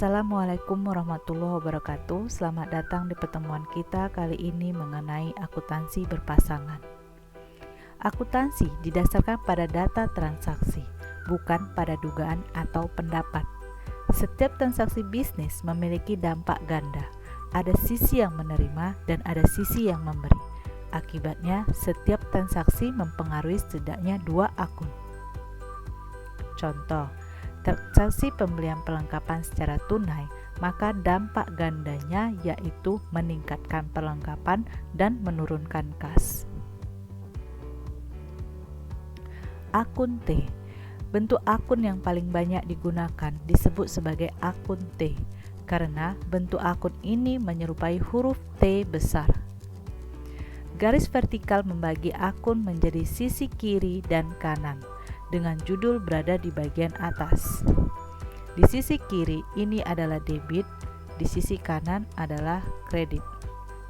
Assalamualaikum warahmatullahi wabarakatuh. Selamat datang di pertemuan kita kali ini mengenai akuntansi berpasangan. Akuntansi didasarkan pada data transaksi, bukan pada dugaan atau pendapat. Setiap transaksi bisnis memiliki dampak ganda. Ada sisi yang menerima dan ada sisi yang memberi. Akibatnya, setiap transaksi mempengaruhi setidaknya dua akun. Contoh, transaksi pembelian perlengkapan secara tunai, maka dampak gandanya yaitu meningkatkan perlengkapan dan menurunkan kas. Akun T. Bentuk akun yang paling banyak digunakan disebut sebagai akun T, karena bentuk akun ini menyerupai huruf T besar. Garis vertikal membagi akun menjadi sisi kiri dan kanan, dengan judul berada di bagian atas. Di sisi kiri ini adalah debit, di sisi kanan adalah kredit.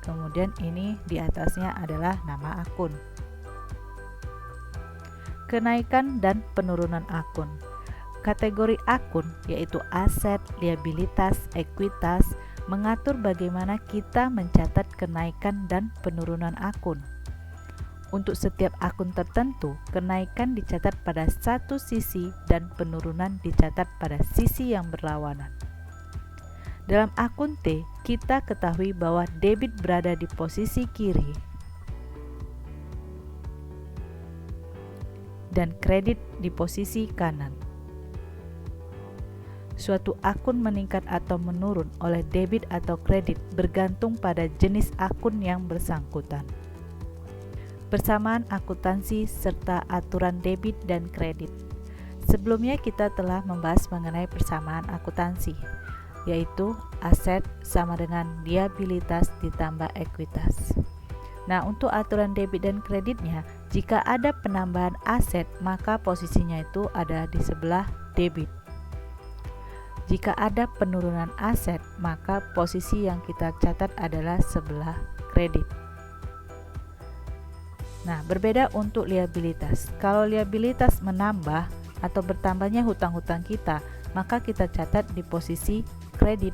Kemudian ini di atasnya adalah nama akun. Kenaikan dan penurunan akun. Kategori akun yaitu aset, liabilitas, ekuitas, mengatur bagaimana kita mencatat kenaikan dan penurunan akun. Untuk setiap akun tertentu, kenaikan dicatat pada satu sisi dan penurunan dicatat pada sisi yang berlawanan. Dalam akun T, kita ketahui bahwa debit berada di posisi kiri dan kredit di posisi kanan. Suatu akun meningkat atau menurun oleh debit atau kredit bergantung pada jenis akun yang bersangkutan. Persamaan akuntansi serta aturan debit dan kredit. Sebelumnya kita telah membahas mengenai persamaan akuntansi, yaitu aset sama dengan liabilitas ditambah ekuitas. Nah, untuk aturan debit dan kreditnya, jika ada penambahan aset, maka posisinya itu ada di sebelah debit. Jika ada penurunan aset, maka posisi yang kita catat adalah sebelah kredit. Nah, berbeda untuk liabilitas. Kalau liabilitas menambah atau bertambahnya hutang-hutang kita, maka kita catat di posisi kredit.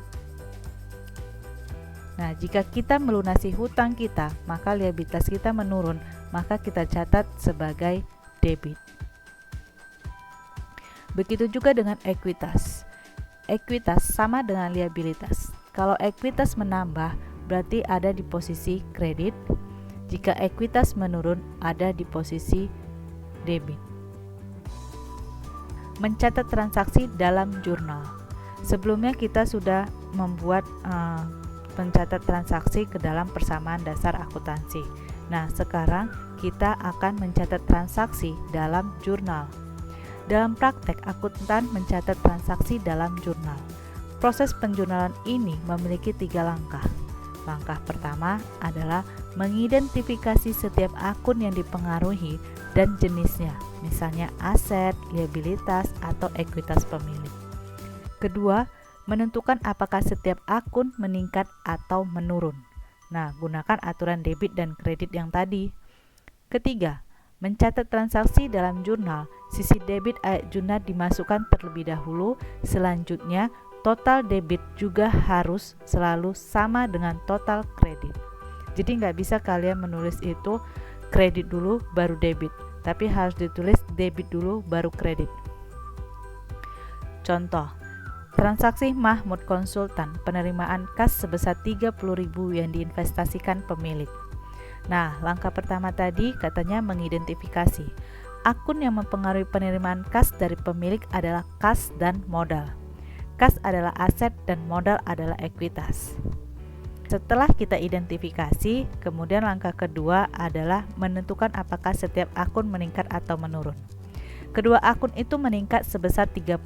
Nah, jika kita melunasi hutang kita, maka liabilitas kita menurun, maka kita catat sebagai debit. Begitu juga dengan ekuitas. Ekuitas sama dengan liabilitas. Kalau ekuitas menambah, berarti ada di posisi kredit. Jika ekuitas menurun, ada di posisi debit. Mencatat transaksi dalam jurnal. Sebelumnya kita sudah membuat pencatat transaksi ke dalam persamaan dasar akuntansi. Nah, sekarang kita akan mencatat transaksi dalam jurnal. Dalam praktek, akuntan mencatat transaksi dalam jurnal. Proses penjurnalan ini memiliki 3 langkah. Langkah pertama adalah mengidentifikasi setiap akun yang dipengaruhi dan jenisnya, misalnya aset, liabilitas, atau ekuitas pemilik. Kedua, menentukan apakah setiap akun meningkat atau menurun. Nah, gunakan aturan debit dan kredit yang tadi. Ketiga, mencatat transaksi dalam jurnal. Sisi debit ayat jurnal dimasukkan terlebih dahulu. Selanjutnya, total debit juga harus selalu sama dengan total kredit. Jadi nggak bisa kalian menulis itu kredit dulu baru debit, tapi harus ditulis debit dulu baru kredit. Contoh, transaksi Mahmud Konsultan, penerimaan kas sebesar 30.000 yang diinvestasikan pemilik. Nah, langkah pertama tadi katanya mengidentifikasi. Akun yang mempengaruhi penerimaan kas dari pemilik adalah kas dan modal. Kas adalah aset dan modal adalah ekuitas. Setelah kita identifikasi, kemudian langkah kedua adalah menentukan apakah setiap akun meningkat atau menurun. Kedua akun itu meningkat sebesar 30.000.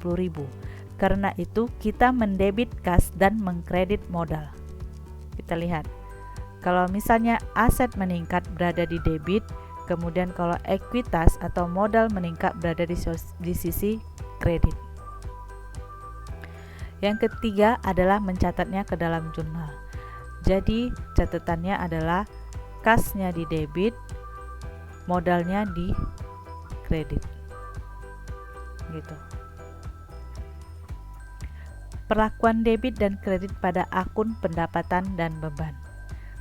Karena itu kita mendebit kas dan mengkredit modal. Kita lihat. Kalau misalnya aset meningkat berada di debit, kemudian kalau ekuitas atau modal meningkat berada di sisi kredit. Yang ketiga adalah mencatatnya ke dalam jurnal. Jadi catatannya adalah kasnya di debit, modalnya di kredit. Gitu. Perlakuan debit dan kredit pada akun pendapatan dan beban.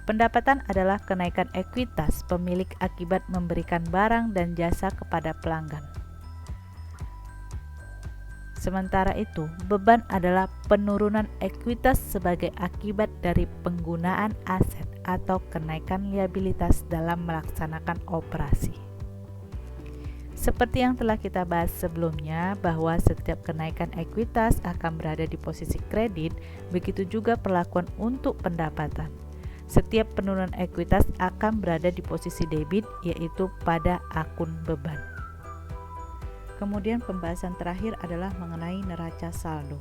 Pendapatan adalah kenaikan ekuitas pemilik akibat memberikan barang dan jasa kepada pelanggan. Sementara itu, beban adalah penurunan ekuitas sebagai akibat dari penggunaan aset atau kenaikan liabilitas dalam melaksanakan operasi. Seperti yang telah kita bahas sebelumnya, bahwa setiap kenaikan ekuitas akan berada di posisi kredit, begitu juga perlakuan untuk pendapatan. Setiap penurunan ekuitas akan berada di posisi debit, yaitu pada akun beban. Kemudian pembahasan terakhir adalah mengenai neraca saldo.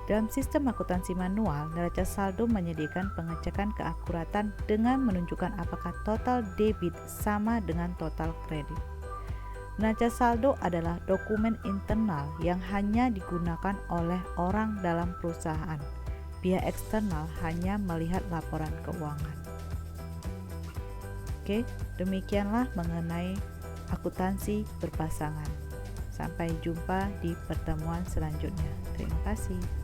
Dalam sistem akuntansi manual, neraca saldo menyediakan pengecekan keakuratan dengan menunjukkan apakah total debit sama dengan total kredit. Neraca saldo adalah dokumen internal yang hanya digunakan oleh orang dalam perusahaan. Pihak eksternal hanya melihat laporan keuangan. Oke, demikianlah mengenai akuntansi berpasangan. Sampai jumpa di pertemuan selanjutnya. Terima kasih.